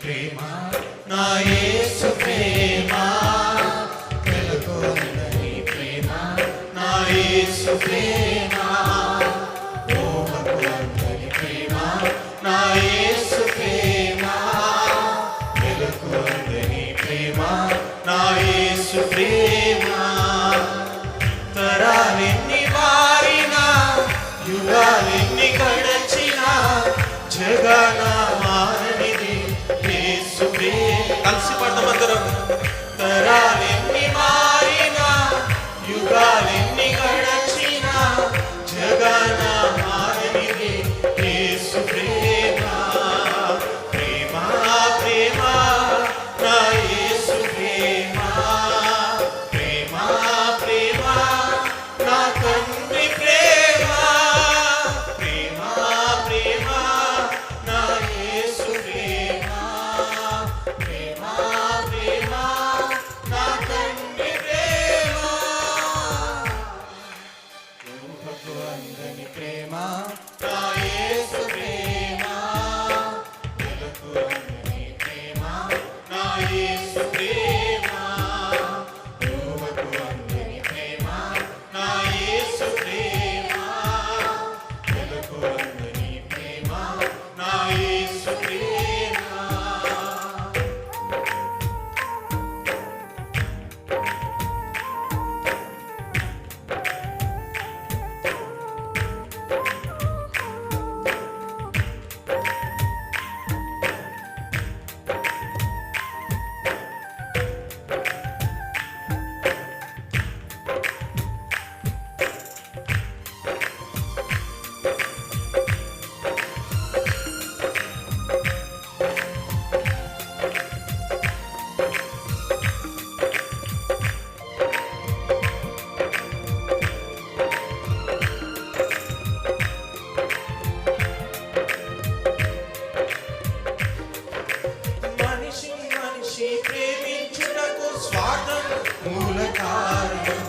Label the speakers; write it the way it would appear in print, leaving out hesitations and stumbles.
Speaker 1: ప్రేమ నా యేసు ప్రేమ వెలుగొందని ప్రేమ నా యేసు ప్రేమ ఓహకొందని ప్రేమ నా యేసు ప్రేమ వెలుగొందని ప్రేమ నా యేసు ప్రేమ తరాలెన్ని మారినా యుగాలెన్ని గడచినా జగన మారనిది యేసు ప్రేమ కలిసి పడమందరం తరాలెన్ని మారినా యుగాలెన్ని గడచినా జగన మారనిది యేసు ప్రేమ ప్రేమ ప్రేమ నా యేసు ప్రేమ ప్రేమ ప్రేమ నా తండ్రి ప్రేమ ప్రేమ ప్రేమ నా యేసు ప్రేమ ప్రేమ ప్రేమ నా తండ్రి ప్రేమ ఊహకు అందని ప్రేమ నా యేసు ప్రేమ వెలుగు అందని ప్రేమ నా యేసు ప్రేమ ఊహకు అందని ప్రేమ నా యేసు ప్రేమ వెలుగు అందని ప్రేమ నా యేసు ప్రేమ మనిషి మనిషి ప్రేమించుటకు స్వార్థం మూల కారణం